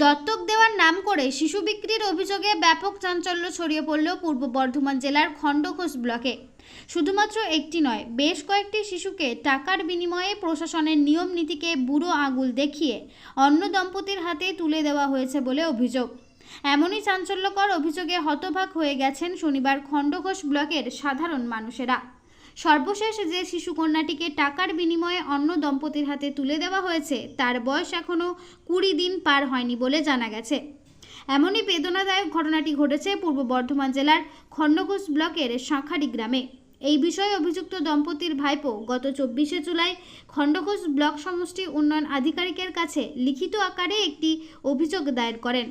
দত্তক দেওয়ার নাম করে শিশু বিক্রির অভিযোগে ব্যাপক চাঞ্চল্য ছড়িয়ে পড়ল পূর্ব বর্ধমান জেলার খণ্ডঘোষ ব্লকে। শুধুমাত্র একটি নয়, বেশ কয়েকটি শিশুকে টাকার বিনিময়ে প্রশাসনের নিয়ম নীতিকে বুড়ো আঙুল দেখিয়ে অন্য দম্পতির হাতে তুলে দেওয়া হয়েছে বলে অভিযোগ। এমনই চাঞ্চল্যকর অভিযোগে হতবাক হয়ে গেছেন শনিবার খণ্ডঘোষ ব্লকের সাধারণ মানুষেরা। সর্বশেষ যে শিশুকন্যাটিকে টাকার বিনিময়ে অন্য দম্পতির হাতে তুলে দেওয়া হয়েছে তার বয়স এখনও 20 দিন পার হয়নি বলে জানা গেছে। এমনই বেদনাদায়ক ঘটনাটি ঘটেছে পূর্ব বর্ধমান জেলার খণ্ডঘোষ ব্লকের শাঁখারি গ্রামে। এই বিষয়ে অভিযুক্ত দম্পতির ভাইপো গত 24শে জুলাই খণ্ডঘোষ ব্লক সমষ্টি উন্নয়ন আধিকারিকের কাছে লিখিত আকারে একটি অভিযোগ দায়ের করেন।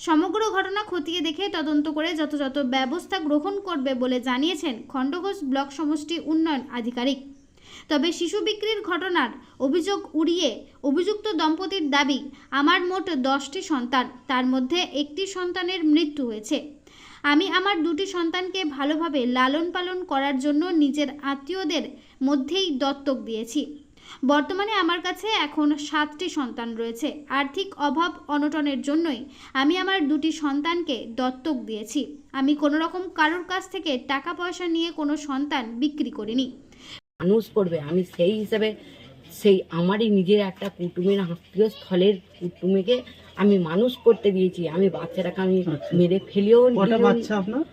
সমগ্র ঘটনা খতিয়ে দেখে তদন্ত করে যথাযথ ব্যবস্থা গ্রহণ করবে বলে জানিয়েছেন খণ্ডঘোষ ব্লক সমষ্টি উন্নয়ন আধিকারিক। তবে শিশু বিক্রির ঘটনার অভিযোগ উড়িয়ে অভিযুক্ত দম্পতির দাবি, আমার মোট 10টি সন্তান, তার মধ্যে একটি সন্তানের মৃত্যু হয়েছে। আমি আমার 2টি সন্তানকে ভালোভাবে লালন পালন করার জন্য নিজের আত্মীয়দের মধ্যেই দত্তক দিয়েছি। বর্তমানে আমার কাছে এখন 7টি সন্তান রয়েছে। আর্থিক অভাব অনটনের জন্যই আমি আমার 2টি সন্তানকে দত্তক দিয়েছি। আমি কোনো রকম কারোর কাছ থেকে টাকা পয়সা নিয়ে কোনো সন্তান বিক্রি করিনি। মানুষ করবে, আমি সেই হিসাবে আমারই নিজের একটা কুটুমের আত্মীয় স্থলের কুটুমেকে আমি মানুষ করতে দিয়েছি। আমি বাচ্চাটাকে আমি মেরে ফেলেও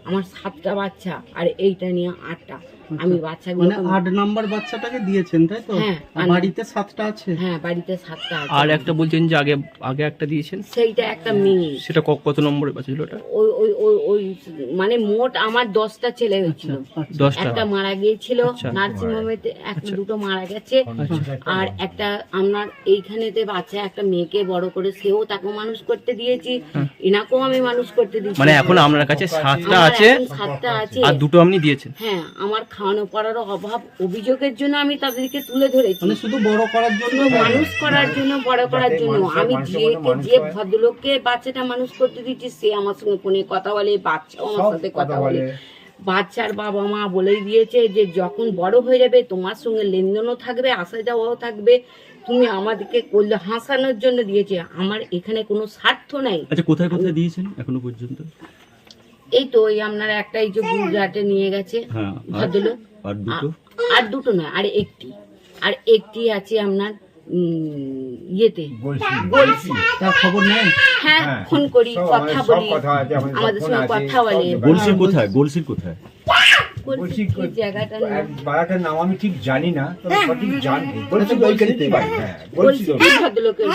আমার 7টা বাচ্চা আর এইটা নিয়ে 8টা। আমি বাচ্চাগুলো 8 নাম্বার বাচ্চাটাকে দিয়েছেন, তাই তো? হ্যাঁ, বাড়িতে 7টা আছে। হ্যাঁ, বাড়িতে 7টা আছে। আর একটা বলছেন যে আগে একটা দিয়েছেন, সেইটা একটা মেয়ে। সেটা কত নম্বরের বাচ্চা ছিল ওটা? ওই মানে মোট আমার 10টা ছেলে হয়েছিল। 10টা। একটা মারা গিয়েছিল আচ্ছা। নার্সিংহোমেতে, একটা দুটো মারা গেছে। আর একটা আপনার এইখানেতে বাচ্চা একটা মেয়েকে বড় করে সেও তাকে মানুষ করতে দিয়েছি। এনাকেও আমি মানুষ করতে দিয়েছি। মানে এখন আপনার কাছে 7টা আছে, 7টা আছে আর 2টো আপনি দিয়েছেন। হ্যাঁ, আমার খাওয়ানো পড়ারও অভাব অভিযোগের জন্য আমি তাদেরকে তুলে ধরেছি। মানে শুধু বড় করার জন্য, মানুষ করার জন্য, বড় করার জন্য। আমি যে ভদ্রলোককে বাচ্চাটা মানুষ করতে দিচ্ছি সে আমার সঙ্গে ফোনে কথা বলে, বাচ্চাও আমার সাথে কথা বলে। বাচ্চার বাবা মা বলেই দিয়েছে যে যখন বড় হয়ে যাবে তোমার সঙ্গে লেনদেনও থাকবে, আসা যাওয়াও থাকবে, তুমি আমাদেরকে করলে হাসানোর জন্য দিয়েছে। আমার এখানে কোনো স্বার্থ নাই। আচ্ছা, কোথায় কোথায় দিয়েছেন এখনো পর্যন্ত? এই তো ওই আপনার একটা এই যে গুজরাটে নিয়ে গেছে ভদ্রলোক। আর দুটো না, আর একটি আছে আপনার ইয়েতে বলছি। তার খবর নেন? হ্যাঁ, ফোন করি, কথা বলি, আমাদের সঙ্গে কথা বলে। গলসির কোথায়? গলসির কোথায়? জায়গাটার বাড়াটার নাম আমি ঠিক জানি না, তবে সঠিক জানি। ভদ্রলোকের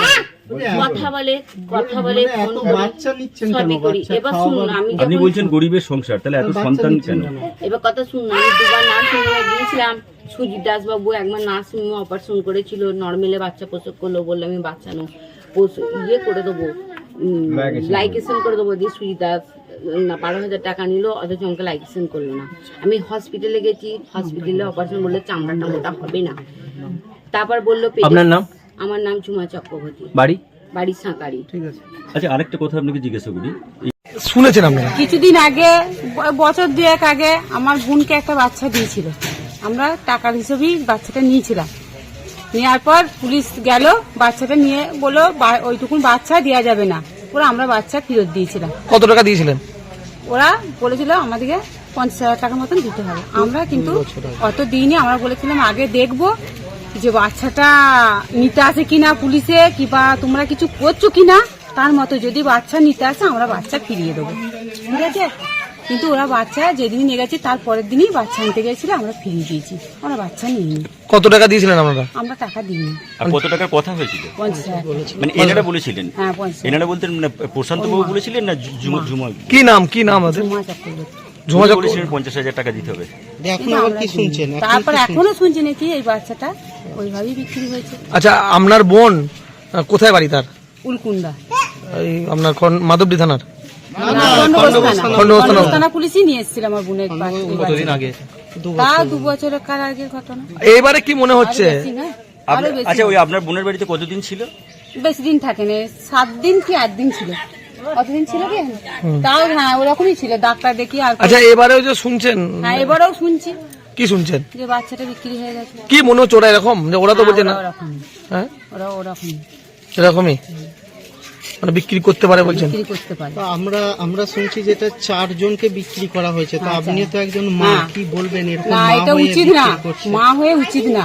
কথা বলে ফোন বাচ্চা নিচ্ছেন কেন? সবই করি। এবার শুনুন, আপনি বলছেন গরিবের সংসার, তাহলে এত সন্তান কেন? এবার কথা শুনুন, আমি 2বার নার্সিংহোমে গিয়েছিলাম। সুজিত দাসবাবু একবার নার্সিংহোমে অপারেশন করেছিল, নর্মালে বাচ্চা প্রসব করলো, বললো আমি বাচ্চা নো ইয়ে করে দেবো, লাইকেশন করে দেবো। দিয়ে সুজিত দাস 12,000 টাকা নিল, অথচ আমাকে লাইকেশন করলো না। আমি হসপিটালে গেছি, হসপিটালে অপারেশন বললে চামড়াটা মোটা হবে না। তারপর বললো আপনার নাম? আমার নাম ঝুমা চক্রবর্তী, বাড়ি শাঁখারি। ঠিক আছে। আচ্ছা, আরেকটা কথা আপনাকে জিজ্ঞাসা করি, শুনেছেন আপনারা? কিছুদিন আগে, বছর 2 আগে আমার বোনকে একটা বাচ্চা দিয়েছিল। আমরা টাকার হিসেবেই বাচ্চাটা নিয়েছিলাম। নেওয়ার পর পুলিশ গেল, বাচ্চাটা নিয়ে বললো ওইটুকুন বাচ্চা দেওয়া যাবে না। ওরা আমরা বাচ্চা ফেরত দিয়েছিলাম। কত টাকা দিয়েছিলেন? ওরা বলেছিল আমাদেরকে 50,000 টাকার মতন দিতে হবে। আমরা কিন্তু অত দিইনি। আমরা বলেছিলাম আগে দেখবো যে বাচ্চাটা নিতে আসে কিনা পুলিশে, কিংবা তোমরা কিছু করছো কিনা, তার মতো যদি বাচ্চা নিতে আসে আমরা বাচ্চা ফিরিয়ে দেবো। ঠিক আছে? কিন্তু ওরা বাচ্চা যেদিন নিয়ে গেছে তার পরের দিনই বাচ্চা আনতে গেছিল, আমরা ফিরিয়ে দিয়েছি। আমরা বাচ্চা নিইনি। কত টাকা দিয়েছিলেন আপনারা? আমরা টাকা দিইনি। আর কত টাকার কথা হয়েছিল? 50,000। মানে এনারা বলেছিলেন? হ্যাঁ, 50,000। এনারা বলতেন মানে প্রশান্ত বাবু বলেছিলেন না ঝুমা? কি নাম ওদের? ঝুমা চক্রবর্তী। ঝুমা বলেছিলেন 50,000 টাকা দিতে হবে। তারপর এখনো শুনছি নাকি এই বাচ্চাটা ওইভাবেই বিক্রি হয়েছে। আচ্ছা, আপনার বোন কোথায় বাড়ি তার? উলকুন্ডা, এই আপনার মাধবদী থানার খণ্ডঘোষ থানা পুলিশই নিয়ে এসেছিল আমার বোনের। কতদিন আগে? তা 2 বছরের কার আগের ঘটনা। এইবারে কি মনে হচ্ছে? আচ্ছা, ওই আপনার বোনের বাড়িতে কতদিন ছিল? বেশি দিন থাকেনি, 7 দিন কি 8 দিন ছিল। অতদিন ছিল কি? তাও হ্যাঁ, ওরকমই ছিল, ডাক্তার দেখি। আর আচ্ছা, এবারেও যে শুনছেন? হ্যাঁ, এবারেও শুনছি। কি শুনছেন? যে বাচ্চাটা বিক্রি হয়ে গেছে। কি মনে হচ্ছে ওরা এরকম? যে ওরা তো বলছে না। ওরকমই। হ্যাঁ, ওরা ওরকমই। এরকমই। মানে বিক্রি করতে পারে বলছেন? বিক্রি করতে পারে। তো আমরা শুনছি যেটা 4 জনকে বিক্রি করা হয়েছে, তো আপনি তো একজন মা, হ্যাঁ। কি বলবেন এরকম না, মা এটা হয়ে উচিত না, বিক্রি করছে? মা হয়ে উচিত না,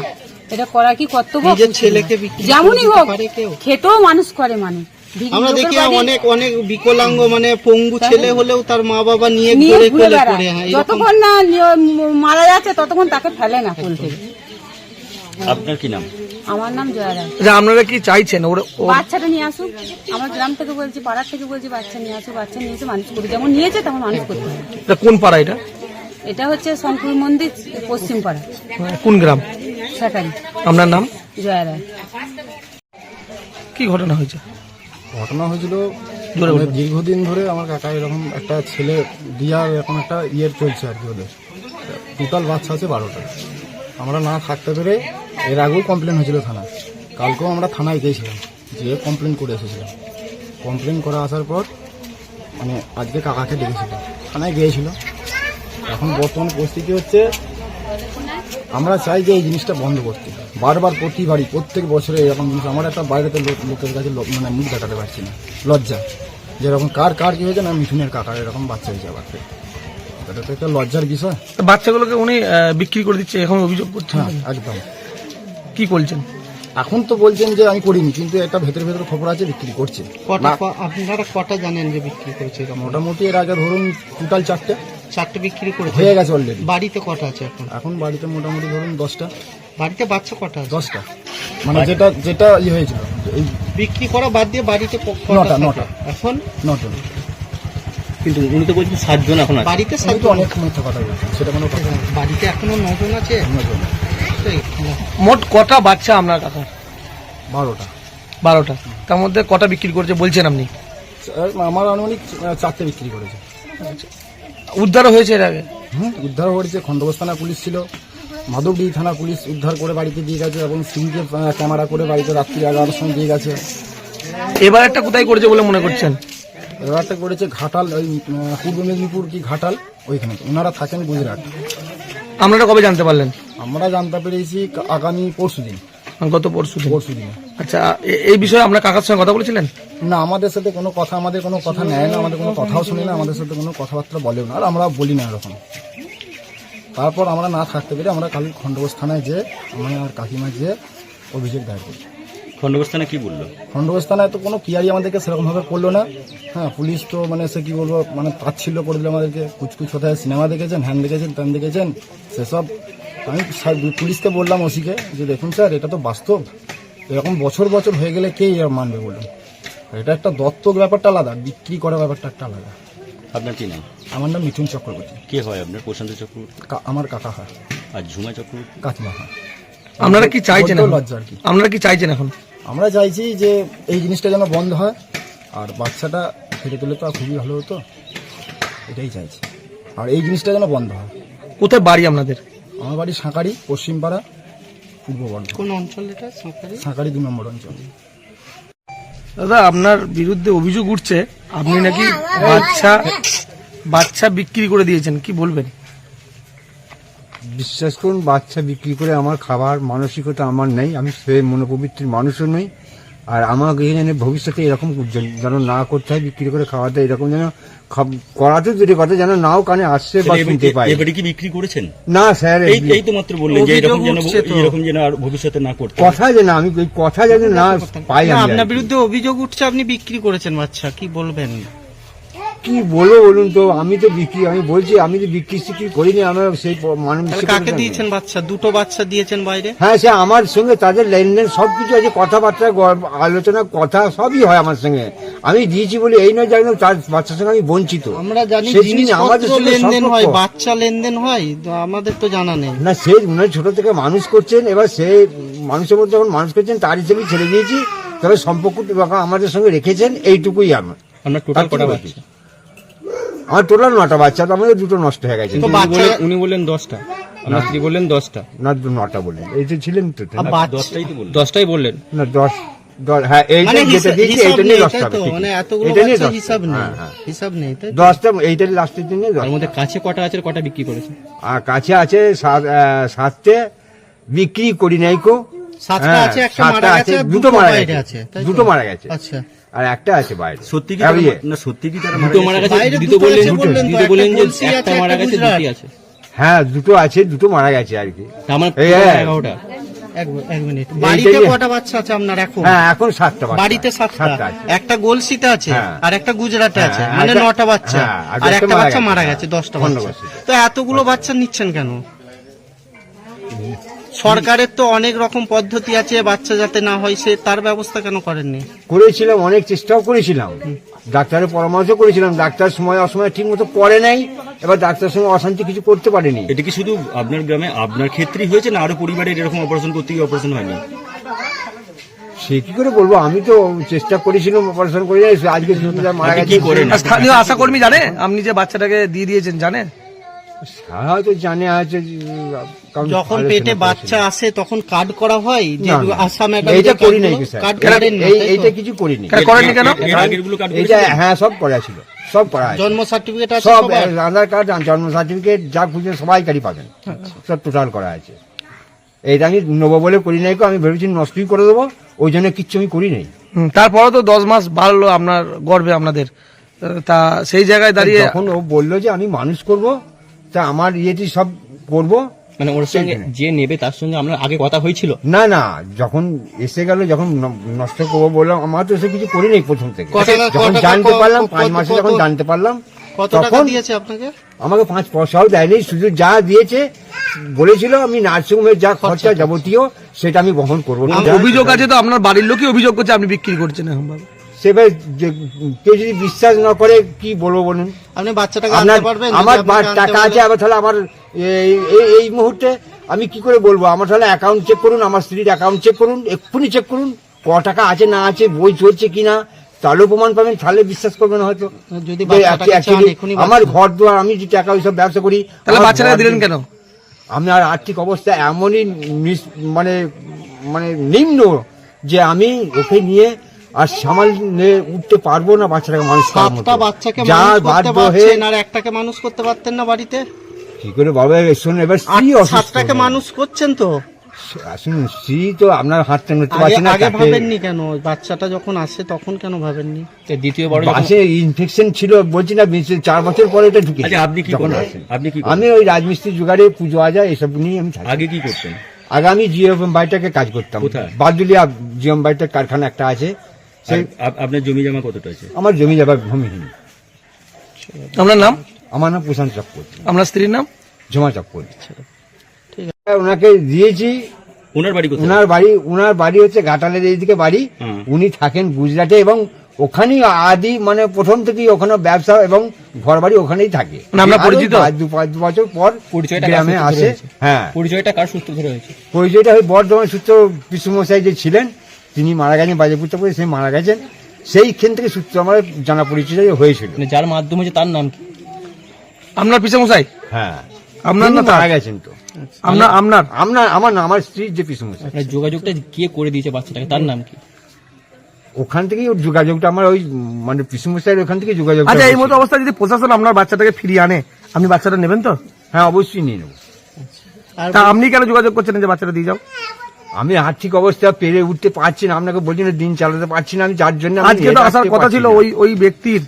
এটা করা কি কর্তব্য? নিজের উচিত ছেলেকে না। বিক্রি করে যেমনই দিতে হোক, পারে কেউ? খেতেও মানুষ করে মানুষ। আমরা লোকের দেখি বাড়ি অনেক বিকলাঙ্গ মানে পঙ্গু ছেলে হলেও তার মা বাবা নিয়ে নিয়ে ঘুরে ঘুরে কোলে বেড়ায়। করে, হ্যাঁ, এরকম। যতক্ষণ না মারা যাচ্ছে ততক্ষণ তাকে ফেলে না কোল থেকে। আপনার কি নাম? আমার নাম জয়া রায়। যে আপনারা কি চাইছেন ওর বাচ্চাটা নিয়ে আসুক, আমার গ্রাম থেকে বলছি, পাড়ার থেকে বলছি বাচ্চা নিয়ে আসুক, বাচ্চা নিয়ে এসে মানুষ করি, যেমন নিয়েছে তেমন মানুষ করতে হবে। এটা কোন পাড়া এটা? এটা হচ্ছে শঙ্কর মন্দির, পশ্চিম পাড়া, কোন গ্রাম? সাটারি। আপনার নাম? জয়া রায়। কি ঘটনা হয়েছে? ঘটনা হয়েছিল জোরে বলুন। দীর্ঘদিন ধরে আমার কাকা এরকম একটা ছেলে দিয়ার এরকম একটা ইয়ের চলছে আর কি, ওদের টোটাল বাচ্চা আছে 12টা। আমরা না থাকতে পেরে এর আগেও কমপ্লেন হয়েছিল থানায়, কালকেও আমরা থানায় গিয়েছিলাম, যেয়ে কমপ্লেন করে এসেছিলাম। কমপ্লেন করে আসার পর মানে আজকে কাকাকে ডেকেছিল, থানায় গিয়েছিল। এখন বর্তমান পরিস্থিতি হচ্ছে আমরা চাই যে এই জিনিসটা বন্ধ করতে, বারবার প্রতিবারই প্রত্যেক বছরে এরকম জিনিস। আমার একটা বাইরেতে লোকের কাছে মানে মুখ দেখাতে পারছি না, লজ্জা, যেরকম কার কি হয়েছে না, মিঠুনের কাকার এরকম বাচ্চা হয়েছে আবার, এটা তো একটা লজ্জার বিষয়। বাচ্চাগুলোকে উনি বিক্রি করে দিচ্ছে এখন অভিযোগ করছেন? হ্যাঁ, একদম। কি বলছেন? এখন তো বলছেন যে আমি করিনি, কিন্তু একটা ভেতরে খবর আছে বিক্রি করছে। আপনারা কটা জানেন যে বিক্রি করেছে? মোটামুটি এর আগে ধরুন টোটাল 4টে বিক্রি করেছে, হয়ে গেছে অলরেডি। বাড়িতে কটা আছে এখন? এখন বাড়িতে মোটামুটি ধরুন 10টা। বাড়িতে বাচ্চা কটা আছে? 10টা মানে যেটা ইয়ে হয়েছিল এই বিক্রি করা বাদ দিয়ে বাড়িতে নটা। এখন 9টা। কিন্তু উনি তো বলছেন 7 জন এখন আছে। বাড়িতে আমি তো অনেক মিথ্যা কথা বলছি, সেটা কোনো কথা না। বাড়িতে এখনো 9 জন আছে। 9 জন। মোট কটা বাচ্চা আপনার কাকা? 12টা। 12টা। তার মধ্যে কটা বিক্রি করেছে বলছেন আপনি? আমার আনুমানিক 4টে বিক্রি করেছে। উদ্ধারও হয়েছে এর আগে? উদ্ধার করেছে, খণ্ডঘোষ থানা পুলিশ ছিল, মাধবডি থানা পুলিশ উদ্ধার করে বাড়িতে দিয়ে গেছে, এবং সিভিকে ক্যামেরা করে বাড়িতে রাত্রি 11টার সময় দিয়ে গেছে। এবার একটা কোথায় করেছে বলে মনে করছেন? এবারটা করেছে ঘাটাল, ওই পূর্ব মেদিনীপুর কি ঘাটাল, ওইখানে। ওনারা থাকেন গুজরাট। আপনারা কবে জানতে পারলেন? আমরা জানতে পেরেছি আগামী পরশুদিন। গত পরশুদিন। পরশুদিন। আচ্ছা, এই বিষয়ে আপনার কাকার সঙ্গে কথা বলেছিলেন? না, আমাদের সাথে কোনো কথা, আমাদের কোনো কথা নেয় না, আমাদের কোনো কথাও শুনি না, আমাদের সাথে কোনো কথাবার্তা বলেও না, আর আমরা বলি না এরকম। তারপর আমরা না থাকতে পেরে আমরা কাল খণ্ডঘোষ থানায় যেয়ে আমার কাকিমা যেয়ে অভিযোগ দায়ের করি। খণ্ডঘোষ থানা কি বললো? খণ্ডঘোষ থানায় তো কোনো কিয়ারি আমাদেরকে সেরকমভাবে করলো না। হ্যাঁ, পুলিশ তো মানে সে কি বলবো, মানে তাচ্ছিল্য করে দিল আমাদেরকে। কুচকুচ কোথায় সিনেমা দেখেছেন, হ্যান দেখেছেন, ত্যান দেখেছেন, সেসব। আমি পুলিশকে বললাম, ওসিকে, যে দেখুন স্যার, এটা তো বাস্তব, এরকম বছর বছর হয়ে গেলে কে মানবে বলুন? এটা একটা দত্তক ব্যাপারটা আলাদা, বিক্রি করার ব্যাপারটা একটা আলাদা। আপনার কি নাম? আমার নাম মিঠুন চক্রবর্তী। কে হয় আপনার? প্রশান্ত চক্রবর্তী। আমার কাকা হয়। আর ঝুমা চক্রবর্তী? কাকিমা হয়। আপনারা কি চাইছেন? বড্ড লজ্জা আর কি। আপনারা কি চাইছেন এখন? আমরা চাইছি যে এই জিনিসটা যেন বন্ধ হয়, আর বাচ্চাটা ফেটে তুলে তো খুবই ভালো হতো, এটাই চাইছি। আর এই জিনিসটা যেন বন্ধ হয়। কোথায় বাড়ি আপনাদের? আমার বাড়ি সাঁকারি, পশ্চিমপাড়া, পূর্ব বর্ধমান। কোন অঞ্চল এটা? সাঁকারি 2 নম্বর অঞ্চল। দাদা, আপনার বিরুদ্ধে অভিযোগ উঠছে আপনি নাকি বাচ্চা বিক্রি করে দিয়েছেন, কি বলবেন? বিশ্বাস করুন, বাচ্চা বিক্রি করে আমার খাবার মানসিকতা আমার নেই, আমি সে মনোপবিত্রের মানুষও নই। আর আমাকে এখানে ভবিষ্যতে এরকম যেন না করতে হয়, বিক্রি করে খাওয়াতে, এরকম যেন করাতে দুটি কথা যেন নাও কানে আসছে বা শুনতে পাই। এবারে কি বিক্রি করেছেন? না স্যার, এই তো মাত্র বললেন যে এরকম যেন আর ভবিষ্যতে না করতে। কথা যেন আমি ওই কথা যেন না পাই। আপনার বিরুদ্ধে অভিযোগ উঠছে আপনি বিক্রি করেছেন বাচ্চা, কি বলবেন? কি বলবো বলুন তো? আমি তো বলছি আমি তো বিক্রি করিনি। আমার সেই কাকে দিয়েছেন বাচ্চা? 2টো বাচ্চা দিয়েছেন বাইরে? হ্যাঁ, সে আমার সঙ্গে তাদের লেনদেন সবকিছু আছে, কথাবার্তা আলোচনা কথা সবই হয় আমার সঙ্গে। আমি দিয়েছি বলে এই নয়, জানি তার বাচ্চার সঙ্গে আমি বঞ্চিত। আমরা জানি আমাদের লেনদেন হয়, বাচ্চা লেনদেন হয়, আমাদের তো জানা নেই না। সে ছোট থেকে মানুষ করছেন, এবার সে মানুষের মধ্যে যখন মানুষ করছেন তার হিসেবে ছেড়ে দিয়েছি। তবে সম্পর্ক আমাদের সঙ্গে রেখেছেন, এইটুকুই আমার। আপনার টোটাল কটা বাচ্চা? আমার টোটাল 9টা বাচ্চা, তো আমাদের 2টো নষ্ট হয়ে গেছে। উনি বললেন 10টা, আপনার স্ত্রী বললেন 10টা। না, 9টা বললেন। এই তো ছিলেন তো 10টাই বললেন না, 10। হ্যাঁ, এইটা যেটা দিয়েছি এইটা নিয়ে 10টা, মানে এতগুলো বাচ্চা হিসাব নেই, হিসাব নেই। 10টা এইটার লাস্টের দিনে। তার মধ্যে কাছে কটা আছে, কটা বিক্রি করেছে? আর কাছে আছে 7টে, বিক্রি করি নাই কো। 7টা আছে, একটা মারা গেছে, 2টো মারা গেছে। দুটো মারা গেছে। আচ্ছা, আর একটা আছে বাইরে। সত্যি কি আর ইয়ে, না সত্যি কি তারা দুটো মারা গেছে, বাইরে দিদি দুটো বললেন আছে বললেন তো, দিদি বললেন একটা যে গলসি আছে, একটা মারা একটা গেছে, গুজরাট। দুটি আছে। হ্যাঁ দুটো আছে, দুটো মারা গেছে আর কি। আমার এই, হ্যাঁ। 11টা। এক মিনিট, বাড়িতে এইটাই- কটা বাচ্চা আছে আপনার এখন? হ্যাঁ এখন 7টা বাচ্চা। বাড়িতে 7টা, আছে। একটা গোলসিতে আছে হ্যাঁ। আর একটা গুজরাটে হ্যাঁ, আছে, আর মানে একটা- 9টা বাচ্চা, হ্যাঁ, আর আর একটা মারা বাচ্চা গেছে। মারা গেছে, 10টা বাচ্চা। খণ্ডঘোষিত। তো এতগুলো বাচ্চা নিচ্ছেন কেন? সরকারের তো অনেক রকম পদ্ধতি আছে বাচ্চা যাতে না হয়, সে তার ব্যবস্থা কেন করেননি? করেছিলাম, অনেক চেষ্টাও করেছিলাম, ডাক্তারের পরামর্শ করেছিলাম, ডাক্তার সময় অসময় ঠিক মতো করে নাই, এবার ডাক্তার সঙ্গে অশান্তি কিছু করতে পারেনি। এটা কি শুধু আপনার গ্রামে আপনার ক্ষেত্রেই হয়েছে না আরো পরিবারের এরকম অপারেশন করতে গিয়ে অপারেশন হয়নি? সে কি করে বলবো, আমি তো চেষ্টা করেছিলাম অপারেশন করে, আজকে দুটো মারা আপনি গেছে। কি করেন? আর স্থানীয় আশাকর্মী জানে আপনি যে বাচ্চাটাকে দিয়ে দিয়েছেন, জানে? হয়তো জানে আছে, কারণ যখন আলোচনা পেটে করেছিলাম। বাচ্চা আসে তখন কার্ড করা হয় যে না, না। আশা ম্যাডাম এইটা করি নাই স্যার। কার্ড করেন না, তাই তো? এইটা কিছু করিনি। কেন করেননি কেন? এর আগেরগুলো কার্ড এইটা করেছিলেন? হ্যাঁ সব করা ছিল, সব করা আছে। জন্ম সার্টিফিকেট আছে সব সবার? আধার কার্ড, জন্ম সার্টিফিকেট যা খুঁজে সবাইকারই পাবেন, সব টোটাল করা আছে। এইটা আমি নেবো বলে করি নাই, আমি ভেবেছি নষ্টই করে দেবো, ওই জন্য কিচ্ছু আমি করি নাই। তারপরে তো 10 মাস বাড়লো আপনার গর্ভে আপনাদের, তা সেই জায়গায় দাঁড়িয়ে যখন ও বললো যে আমি মানুষ করব, তা আমার ইয়েটি সব করব। মানে ওর সঙ্গে যে নেবে তার সঙ্গে আমরা আগে কথা হয়েছিল? না না, যখন এসে গেল, যখন নষ্ট করবো বললাম, আমার তো সে কিছু করি নাই প্রথম থেকে। কত টাকা- যখন কত টাকা- জানতে পারলাম, কত- 5 মাসে যখন জানতে পারলাম, কত টাকা তখন দিয়েছে আপনাকে? আমাকে 5 পয়সাও দেয়নি, শুধু যা দিয়েছে বলেছিল আমি নার্সিংহোমের যা খরচা যাবতীয় সেটা আমি বহন করবো না। অভিযোগ আছে তো, আপনার বাড়ির লোকই অভিযোগ করছে আপনি বিক্রি করছেন এখন ভাবে। সেভাবে কেউ যদি বিশ্বাস না করে কি বলবো বলুন। আপনি বাচ্চাটাকে আপনার আনতে পারবেন? আমার যদি আপনাকে আনতে টাকা আছে, বলে? আবার তাহলে আমার এই মুহূর্তে আমি কি করে বলবো? আমার তাহলে অ্যাকাউন্ট চেক করুন, আমার স্ত্রীর অ্যাকাউন্ট চেক করুন, এক্ষুনি চেক করুন ক টাকা আছে না আছে, বই চলছে কিনা, তাহলেও প্রমাণ পাবেন, তাহলে বিশ্বাস করবেন হয়তো। যদি যে বাচ্চাটাকে চান, actually এখনই আমার বাচ্চা- ঘর দুয়ার, আমি যে টাকা ওইসব ব্যবসা করি, তাহলে আমার বাচ্চাটাকে ঘর দিলেন কেন? আমি আর আর্থিক অবস্থা এমনই মানে মানে নিম্ন যে আমি ওকে নিয়ে আর সামাল নিয়ে উঠতে পারবো না, বাচ্চাটাকে মানুষ করার মতো। 7টা বাচ্চাকে যা মানুষ করতে বাধ্য হয়ে পারছেন আর একটাকে মানুষ করতে পারতেন না বাড়িতে? কি করে বাবা শোন, এবার স্ত্রী অসুস্থ, 7টাকে মানুষ করছেন তো? আসুন স্ত্রী তো আপনার হাতটা নড়তে আগে পারছে না, আগে তাকে- ভাবেননি কেন? বাচ্চাটা যখন আসে তখন কেন ভাবেননি? তো দ্বিতীয় বড় যখন বাসে ইনফেকশন ছিল, বলছি না 4 বছর পরে এটা ঢুকে। আচ্ছা, আপনি কি করেন? আপনি কি করেন? আমি ওই রাজমিস্ত্রি জোগাড়ে, পুজো আজা এসব নিয়ে আমি থাকি। আগে কি করতেন? আগে আমি জিএম বাড়িটাকে কাজ করতাম, কোথায়? বাদুলিয়া জিএম বাড়িটার কারখানা একটা আছে, সেই আপনার জমি জমা কতটা আছে? আমার জমি যাবার ভূমিহীন। আপনার নাম? আমার নাম প্রশান্ত চক্রবর্তী, আপনার স্ত্রীর নাম? জমা চক্রবর্তী। ওনাকে দিয়েছি। ওনার বাড়ি কোথায়? উনার বাড়ি হচ্ছে ঘাটালের এইদিকে বাড়ি। হুম। উনি থাকেন গুজরাটে, এবং ওখানেই আদি মানে প্রথম থেকেই ওখানে ব্যবসা এবং ঘর বাড়ি ওখানেই থাকে। মানে আমরা আরো পরিচিত? 2-5 বছর পর পরিচয়টা গ্রামে কার সূত্রে আসে। হয়েছে? হ্যাঁ, পরিচয়টা কার সূত্র ধরে হয়েছে? পরিচয়টা ওই বর্ধমান সূত্র পিসুমশাই যে ছিলেন, তিনি মারা গেছেন বাজেপুরতে পড়ে, সেই মারা গেছেন, সেইখান থেকে সূত্র আমার জানা পরিচয় হয়েছিল। মানে যার মাধ্যমে হয়েছে তার নাম কি? আপনার পিসেমশাই? হ্যাঁ, আপনার তিনি না তার? মারা গেছেন তো। আমার না, আমার স্ত্রীর যে পিসুমশাই, আপনার যোগাযোগটা কে করে দিয়েছে বাচ্চাটাকে, তার নাম কি? ওখান থেকেই ওর যোগাযোগটা আমার ওই মানে পিসুমশাইয়ের ওখান থেকে যোগাযোগ। আচ্ছা, এই মতো অবস্থা যদি প্রশাসন আপনার বাচ্চাটাকে ফিরিয়ে আনে, আপনি বাচ্চাটা নেবেন তো? হ্যাঁ, অবশ্যই নিয়ে নেবো। আর তা আপনি কেন যোগাযোগ করছেন যে বাচ্চাটা দিয়ে যাও? আমি আর্থিক অবস্থা পেরে উঠতে পারছি না, আপনাকে বলছি না, দিন চালাতে পারছি না, আমি যার জন্য আমি আজকে তো এটা আসার আসতে কথা পারছি ছিল, না। ওই ব্যক্তির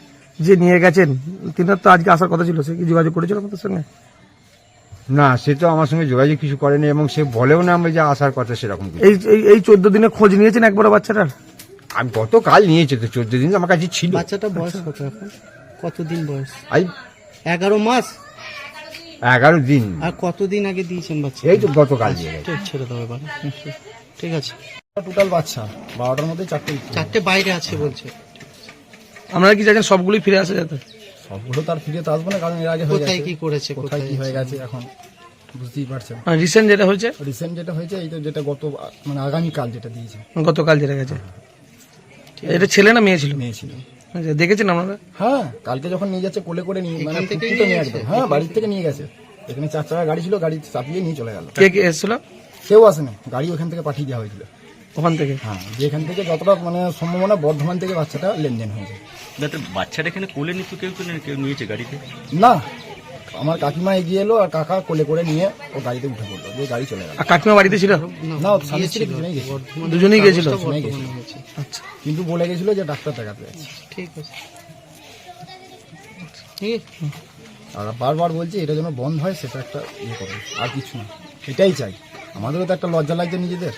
যে নিয়ে গেছেন, তিনার তো আজকে আসার কথা ছিল, সে কি যোগাযোগ করেছিল আপনাদের সঙ্গে? না, সে তো আমার সঙ্গে যোগাযোগ কিছু করেনি, এবং সে বলেও না আমি যে আসার কথা সেরকম কিছু। এই 14 দিনে খোঁজ নিয়েছেন একবার বাচ্চাটার? আমি গতকাল নিয়েছে তো, 14 দিন আমার কাছে ছিল। বাচ্চাটা বয়স কত এখন? কতদিন বয়স? আই 11 মাস? 11 দিন, আর কতদিন আগে দিয়েছেন বাচ্চা? এই তো গতকাল দিয়ে গেছে। ঠিক, ছেড়ে দাও এবার। ঠিক আছে, টোটাল বাচ্চা 12টার মধ্যে 4টে 4টে বাইরে আছে বলছে। আপনারা কি চাইছেন সবগুলোই ফিরে আসে যাতে? সবগুলো তার ফিরে তো আসবো না, কারণ এর আগে হয়ে কোথায় গেছে। কি করেছে? কোথায় কি হয়ে গেছে এখন বুঝতেই পারছেন। রিসেন্ট যেটা হয়েছে, রিসেন্ট যেটা হয়েছে, এই তো যেটা গত মানে আগামীকাল যেটা দিয়েছে, গতকাল যেটা গেছে, এটা ছেলে না মেয়ে ছিল? মেয়ে ছিল। আচ্ছা, দেখেছেন আপনারা? হ্যাঁ, কালকে যখন নিয়ে যাচ্ছে কোলে করে নিয়ে, মানে এখান থেকে ফুটফুটে নিয়ে নিয়ে একদম, হ্যাঁ বাড়ির থেকে নিয়ে গেছে। এখানে 4 চাকা গাড়ি ছিল, গাড়ি চাপিয়ে নিয়ে চলে গেল। কে কে এসেছিল কেউ আসেনি, গাড়ি ওখান থেকে পাঠিয়ে দেওয়া হয়েছিল। ওখান থেকে? হ্যাঁ, যেখান থেকে যতটা মানে সম্ভাবনা বর্ধমান থেকে বাচ্চাটা লেনদেন হয়েছে। বাচ্চাটা এখানে কোলে নিতে কেউ নিয়েছে গাড়িতে? না, আমার কাকিমা এগিয়ে এলো আর কাকা কোলে করে নিয়ে ও গাড়িতে উঠে পড়লো, দিয়ে গাড়ি চলে গেল। আর কাকিমা বাড়িতে ছিল? না, ও স্বামী স্ত্রী দুজনেই গেছিল। দুজনেই গেছিল? দুজনেই গেছিল। আচ্ছা, কিন্তু বলে গেছিল যে ডাক্তার দেখাতে যাচ্ছে। ঠিক আছে, ঠিক আছে। আর বারবার বলছি এটা যেন বন্ধ হয়, সেটা একটা ইয়ে করবে, আর কিছু না, এটাই চাই। আমাদেরও তো একটা লজ্জা লাগছে নিজেদের।